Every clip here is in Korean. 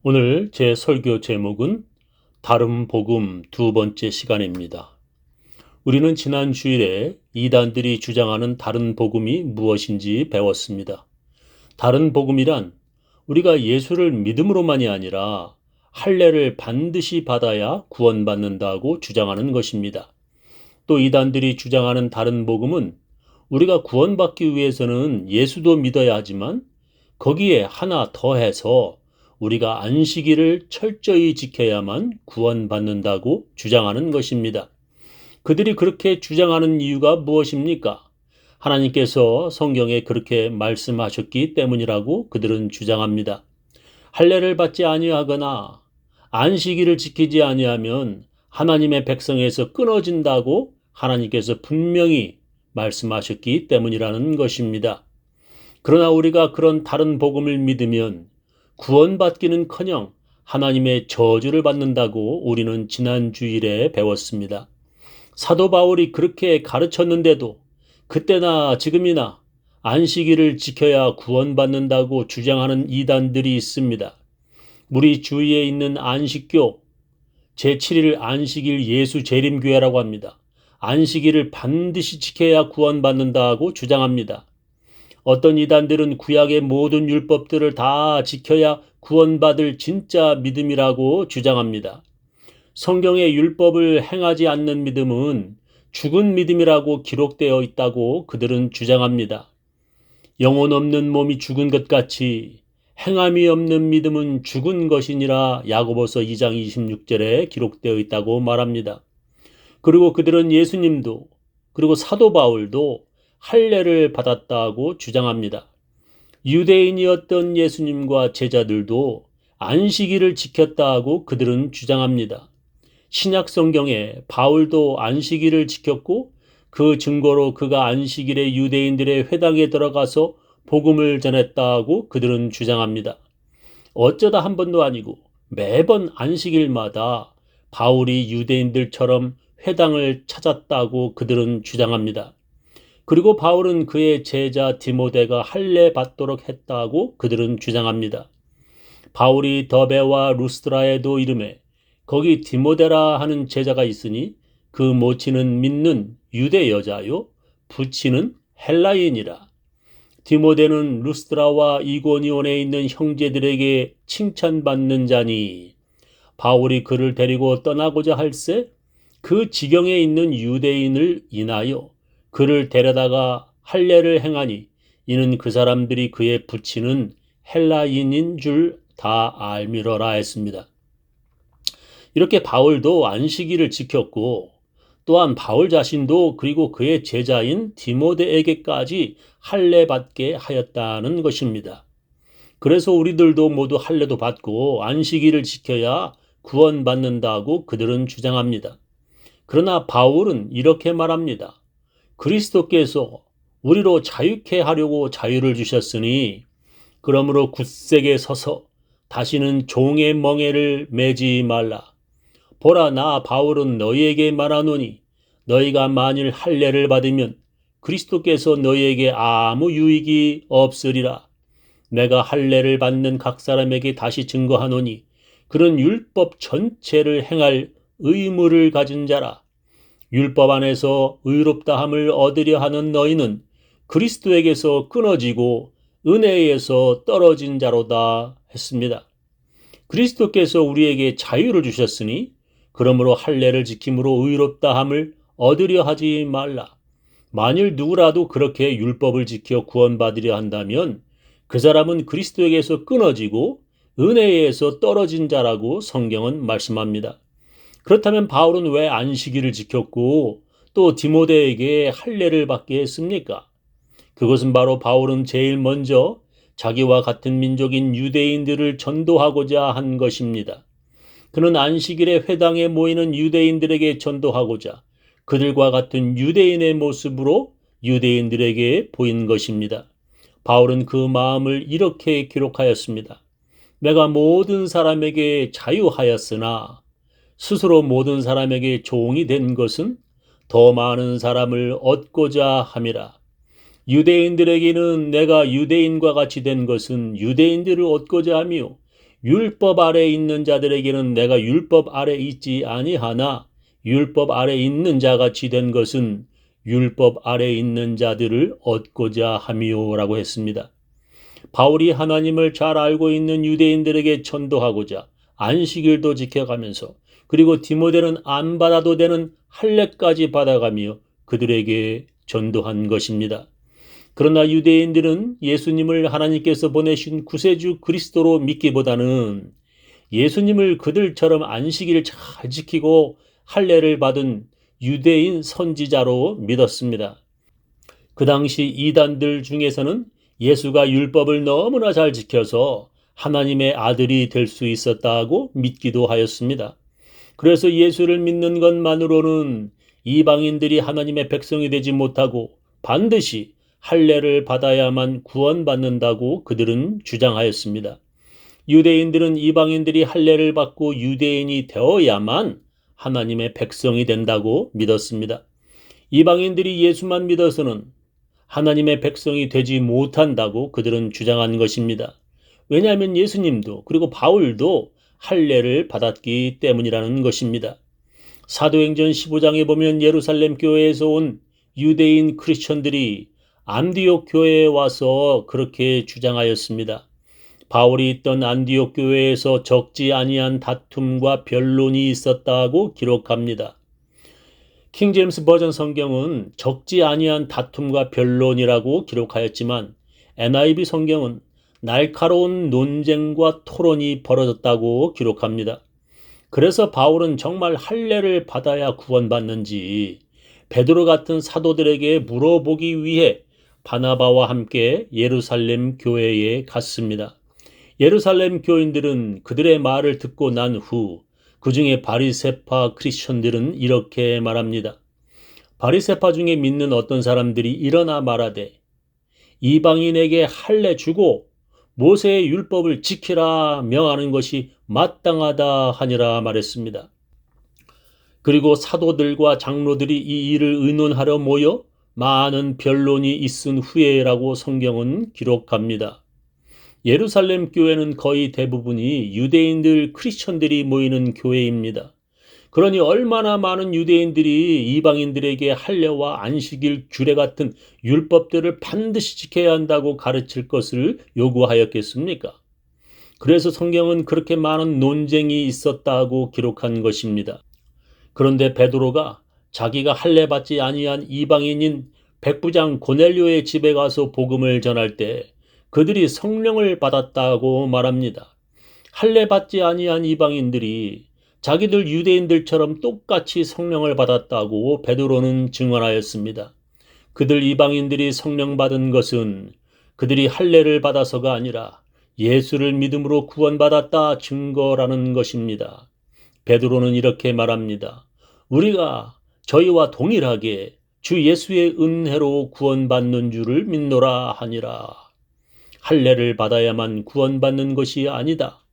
오늘 제 설교 제목은 다른 복음 두 번째 시간입니다. 우리는 지난 주일에 이단들이 주장하는 다른 복음이 무엇인지 배웠습니다. 다른 복음이란 우리가 예수를 믿음으로만이 아니라 할례를 반드시 받아야 구원받는다고 주장하는 것입니다. 또 이단들이 주장하는 다른 복음은 우리가 구원받기 위해서는 예수도 믿어야 하지만 거기에 하나 더해서 우리가 안식일을 철저히 지켜야만 구원받는다고 주장하는 것입니다. 그들이 그렇게 주장하는 이유가 무엇입니까? 하나님께서 성경에 그렇게 말씀하셨기 때문이라고 그들은 주장합니다. 할례를 받지 아니하거나 안식일을 지키지 아니하면 하나님의 백성에서 끊어진다고 하나님께서 분명히 말씀하셨기 때문이라는 것입니다. 그러나 우리가 그런 다른 복음을 믿으면 구원받기는커녕 하나님의 저주를 받는다고 우리는 지난 주일에 배웠습니다. 사도 바울이 그렇게 가르쳤는데도 그때나 지금이나 안식일을 지켜야 구원받는다고 주장하는 이단들이 있습니다. 우리 주위에 있는 안식교, 제7일 안식일 예수 재림교회라고 합니다. 안식일을 반드시 지켜야 구원받는다고 주장합니다. 어떤 이단들은 구약의 모든 율법들을 다 지켜야 구원받을 진짜 믿음이라고 주장합니다. 성경의 율법을 행하지 않는 믿음은 죽은 믿음이라고 기록되어 있다고 그들은 주장합니다. 영혼 없는 몸이 죽은 것 같이 행함이 없는 믿음은 죽은 것이니라 야고보서 2장 26절에 기록되어 있다고 말합니다. 그리고 그들은 예수님도 그리고 사도 바울도 할례를 받았다고 주장합니다. 유대인이었던 예수님과 제자들도 안식일을 지켰다고 그들은 주장합니다. 신약 성경에 바울도 안식일을 지켰고 그 증거로 그가 안식일에 유대인들의 회당에 들어가서 복음을 전했다고 그들은 주장합니다. 어쩌다 한 번도 아니고 매번 안식일마다 바울이 유대인들처럼 회당을 찾았다고 그들은 주장합니다. 그리고 바울은 그의 제자 디모데가 할례 받도록 했다고 그들은 주장합니다. 바울이 더베와 루스드라에도 이름에 거기 디모데라 하는 제자가 있으니 그 모친은 믿는 유대 여자요 부친은 헬라인이라. 디모데는 루스드라와 이고니온에 있는 형제들에게 칭찬받는 자니 바울이 그를 데리고 떠나고자 할새 그 지경에 있는 유대인을 인하여 그를 데려다가 할례를 행하니 이는 그 사람들이 그의 부친은 헬라인인 줄 다 알미러라 했습니다. 이렇게 바울도 안식일을 지켰고 또한 바울 자신도 그리고 그의 제자인 디모데에게까지 할례 받게 하였다는 것입니다. 그래서 우리들도 모두 할례도 받고 안식일을 지켜야 구원받는다고 그들은 주장합니다. 그러나 바울은 이렇게 말합니다. 그리스도께서 우리로 자유케 하려고 자유를 주셨으니 그러므로 굳세게 서서 다시는 종의 멍에를 매지 말라. 보라 나 바울은 너희에게 말하노니 너희가 만일 할례를 받으면 그리스도께서 너희에게 아무 유익이 없으리라. 내가 할례를 받는 각 사람에게 다시 증거하노니 그런 율법 전체를 행할 의무를 가진 자라. 율법 안에서 의롭다함을 얻으려 하는 너희는 그리스도에게서 끊어지고 은혜에서 떨어진 자로다 했습니다. 그리스도께서 우리에게 자유를 주셨으니 그러므로 할례를 지킴으로 의롭다함을 얻으려 하지 말라. 만일 누구라도 그렇게 율법을 지켜 구원받으려 한다면 그 사람은 그리스도에게서 끊어지고 은혜에서 떨어진 자라고 성경은 말씀합니다. 그렇다면 바울은 왜 안식일을 지켰고 또 디모데에게 할례를 받게 했습니까? 그것은 바로 바울은 제일 먼저 자기와 같은 민족인 유대인들을 전도하고자 한 것입니다. 그는 안식일에 회당에 모이는 유대인들에게 전도하고자 그들과 같은 유대인의 모습으로 유대인들에게 보인 것입니다. 바울은 그 마음을 이렇게 기록하였습니다. 내가 모든 사람에게 자유하였으나 스스로 모든 사람에게 종이 된 것은 더 많은 사람을 얻고자 함이라. 유대인들에게는 내가 유대인과 같이 된 것은 유대인들을 얻고자 하며 율법 아래 있는 자들에게는 내가 율법 아래 있지 아니하나 율법 아래 있는 자같이 된 것은 율법 아래 있는 자들을 얻고자 함이요라고 했습니다. 바울이 하나님을 잘 알고 있는 유대인들에게 전도하고자 안식일도 지켜가면서 그리고 디모데는 안 받아도 되는 할례까지 받아가며 그들에게 전도한 것입니다. 그러나 유대인들은 예수님을 하나님께서 보내신 구세주 그리스도로 믿기보다는 예수님을 그들처럼 안식일을 잘 지키고 할례를 받은 유대인 선지자로 믿었습니다. 그 당시 이단들 중에서는 예수가 율법을 너무나 잘 지켜서 하나님의 아들이 될 수 있었다고 믿기도 하였습니다. 그래서 예수를 믿는 것만으로는 이방인들이 하나님의 백성이 되지 못하고 반드시 할례를 받아야만 구원받는다고 그들은 주장하였습니다. 유대인들은 이방인들이 할례를 받고 유대인이 되어야만 하나님의 백성이 된다고 믿었습니다. 이방인들이 예수만 믿어서는 하나님의 백성이 되지 못한다고 그들은 주장한 것입니다. 왜냐하면 예수님도 그리고 바울도 할례를 받았기 때문이라는 것입니다. 사도행전 15장에 보면 예루살렘 교회에서 온 유대인 크리스천들이 안디옥 교회에 와서 그렇게 주장하였습니다. 바울이 있던 안디옥 교회에서 적지 아니한 다툼과 변론이 있었다고 기록합니다. 킹제임스 버전 성경은 적지 아니한 다툼과 변론이라고 기록하였지만 NIV 성경은 날카로운 논쟁과 토론이 벌어졌다고 기록합니다. 그래서 바울은 정말 할례를 받아야 구원받는지 베드로 같은 사도들에게 물어보기 위해 바나바와 함께 예루살렘 교회에 갔습니다. 예루살렘 교인들은 그들의 말을 듣고 난 후 그 중에 바리새파 크리스천들은 이렇게 말합니다. 바리새파 중에 믿는 어떤 사람들이 일어나 말하되 이방인에게 할례 주고 모세의 율법을 지키라 명하는 것이 마땅하다 하니라 말했습니다. 그리고 사도들과 장로들이 이 일을 의논하려 모여 많은 변론이 있은 후에라고 성경은 기록합니다. 예루살렘 교회는 거의 대부분이 유대인들 크리스천들이 모이는 교회입니다. 그러니 얼마나 많은 유대인들이 이방인들에게 할례와 안식일 규례 같은 율법들을 반드시 지켜야 한다고 가르칠 것을 요구하였겠습니까? 그래서 성경은 그렇게 많은 논쟁이 있었다고 기록한 것입니다. 그런데 베드로가 자기가 할례 받지 아니한 이방인인 백부장 고넬료의 집에 가서 복음을 전할 때 그들이 성령을 받았다고 말합니다. 할례 받지 아니한 이방인들이 자기들 유대인들처럼 똑같이 성령을 받았다고 베드로는 증언하였습니다. 그들 이방인들이 성령 받은 것은 그들이 할례를 받아서가 아니라 예수를 믿음으로 구원받았다 증거라는 것입니다. 베드로는 이렇게 말합니다. 우리가 저희와 동일하게 주 예수의 은혜로 구원받는 줄을 믿노라 하니라. 할례를 받아야만 구원받는 것이 아니다.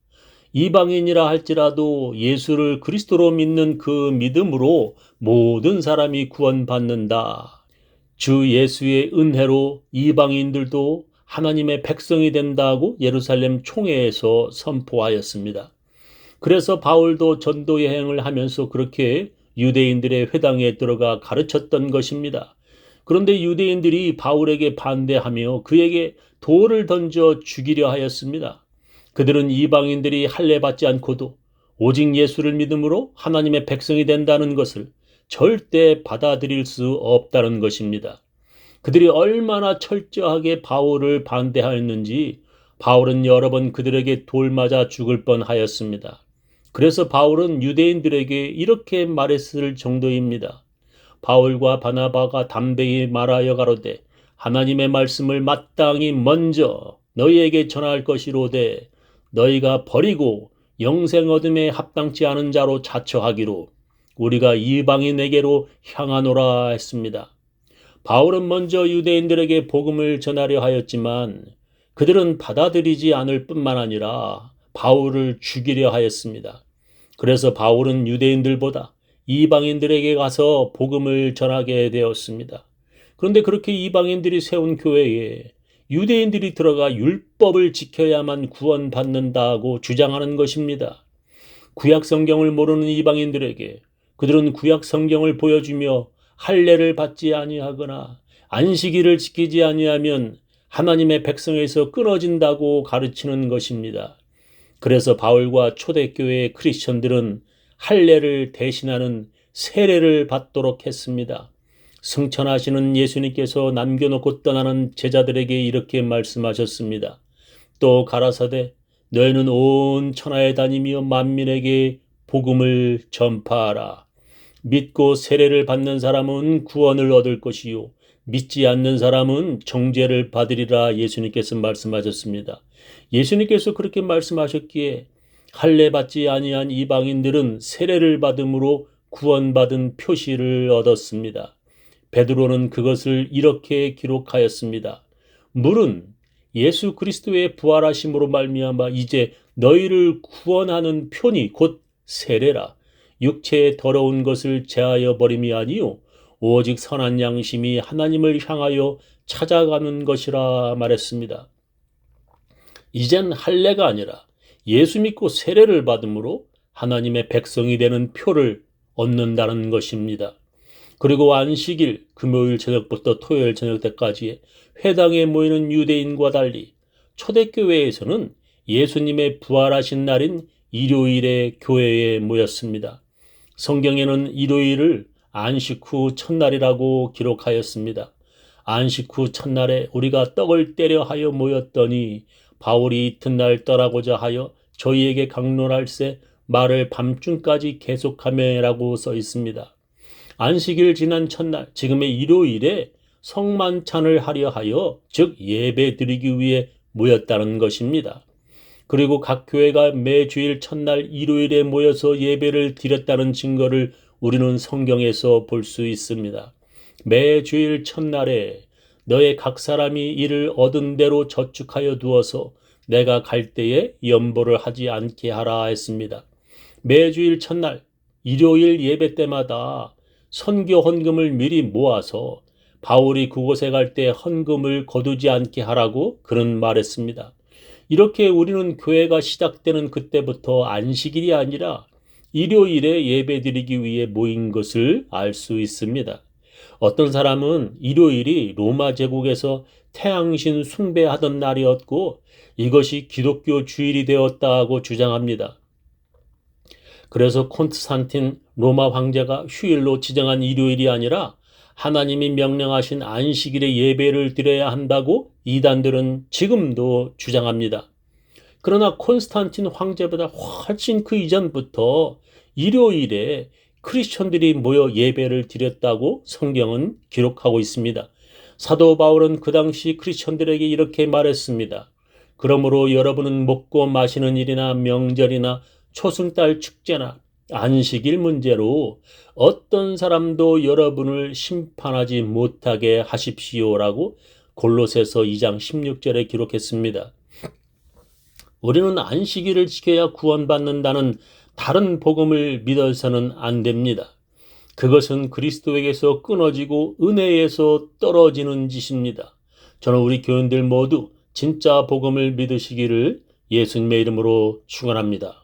이방인이라 할지라도 예수를 그리스도로 믿는 그 믿음으로 모든 사람이 구원받는다. 주 예수의 은혜로 이방인들도 하나님의 백성이 된다고 예루살렘 총회에서 선포하였습니다. 그래서 바울도 전도 여행을 하면서 그렇게 유대인들의 회당에 들어가 가르쳤던 것입니다. 그런데 유대인들이 바울에게 반대하며 그에게 돌을 던져 죽이려 하였습니다. 그들은 이방인들이 할례 받지 않고도 오직 예수를 믿음으로 하나님의 백성이 된다는 것을 절대 받아들일 수 없다는 것입니다. 그들이 얼마나 철저하게 바울을 반대하였는지 바울은 여러 번 그들에게 돌 맞아 죽을 뻔하였습니다. 그래서 바울은 유대인들에게 이렇게 말했을 정도입니다. 바울과 바나바가 담대히 말하여 가로되 하나님의 말씀을 마땅히 먼저 너희에게 전할 것이로되 너희가 버리고 영생 얻음에 합당치 않은 자로 자처하기로 우리가 이방인에게로 향하노라 했습니다. 바울은 먼저 유대인들에게 복음을 전하려 하였지만 그들은 받아들이지 않을 뿐만 아니라 바울을 죽이려 하였습니다. 그래서 바울은 유대인들보다 이방인들에게 가서 복음을 전하게 되었습니다. 그런데 그렇게 이방인들이 세운 교회에 유대인들이 들어가 율법을 지켜야만 구원받는다고 주장하는 것입니다. 구약 성경을 모르는 이방인들에게 그들은 구약 성경을 보여주며 할례를 받지 아니하거나 안식일을 지키지 아니하면 하나님의 백성에서 끊어진다고 가르치는 것입니다. 그래서 바울과 초대교회의 크리스천들은 할례를 대신하는 세례를 받도록 했습니다. 승천하시는 예수님께서 남겨놓고 떠나는 제자들에게 이렇게 말씀하셨습니다. 또 가라사대 너희는 온 천하에 다니며 만민에게 복음을 전파하라. 믿고 세례를 받는 사람은 구원을 얻을 것이요 믿지 않는 사람은 정죄를 받으리라 예수님께서 말씀하셨습니다. 예수님께서 그렇게 말씀하셨기에 할례 받지 아니한 이방인들은 세례를 받음으로 구원받은 표시를 얻었습니다. 베드로는 그것을 이렇게 기록하였습니다. 물은 예수 그리스도의 부활하심으로 말미암아 이제 너희를 구원하는 표니 곧 세례라. 육체의 더러운 것을 제하여 버림이 아니요 오직 선한 양심이 하나님을 향하여 찾아가는 것이라 말했습니다. 이젠 할례가 아니라 예수 믿고 세례를 받음으로 하나님의 백성이 되는 표를 얻는다는 것입니다. 그리고 안식일, 금요일 저녁부터 토요일 저녁 때까지 회당에 모이는 유대인과 달리 초대교회에서는 예수님의 부활하신 날인 일요일에 교회에 모였습니다. 성경에는 일요일을 안식 후 첫날이라고 기록하였습니다. 안식 후 첫날에 우리가 떡을 떼려 하여 모였더니 바울이 이튿날 떠나고자 하여 저희에게 강론할세 말을 밤중까지 계속하매라고 써 있습니다. 안식일 지난 첫날, 지금의 일요일에 성만찬을 하려 하여 즉 예배 드리기 위해 모였다는 것입니다. 그리고 각 교회가 매주일 첫날 일요일에 모여서 예배를 드렸다는 증거를 우리는 성경에서 볼 수 있습니다. 매주일 첫날에 너의 각 사람이 이를 얻은 대로 저축하여 두어서 내가 갈 때에 염보를 하지 않게 하라 했습니다. 매주일 첫날 일요일 예배 때마다 선교 헌금을 미리 모아서 바울이 그곳에 갈 때 헌금을 거두지 않게 하라고 그는 말했습니다. 이렇게 우리는 교회가 시작되는 그때부터 안식일이 아니라 일요일에 예배드리기 위해 모인 것을 알 수 있습니다. 어떤 사람은 일요일이 로마 제국에서 태양신 숭배하던 날이었고 이것이 기독교 주일이 되었다고 주장합니다. 그래서 콘스탄틴 로마 황제가 휴일로 지정한 일요일이 아니라 하나님이 명령하신 안식일에 예배를 드려야 한다고 이단들은 지금도 주장합니다. 그러나 콘스탄틴 황제보다 훨씬 그 이전부터 일요일에 크리스천들이 모여 예배를 드렸다고 성경은 기록하고 있습니다. 사도 바울은 그 당시 크리스천들에게 이렇게 말했습니다. 그러므로 여러분은 먹고 마시는 일이나 명절이나 초승달 축제나 안식일 문제로 어떤 사람도 여러분을 심판하지 못하게 하십시오라고 골로새서 2장 16절에 기록했습니다. 우리는 안식일을 지켜야 구원받는다는 다른 복음을 믿어서는 안 됩니다. 그것은 그리스도에게서 끊어지고 은혜에서 떨어지는 짓입니다. 저는 우리 교인들 모두 진짜 복음을 믿으시기를 예수님의 이름으로 축원합니다.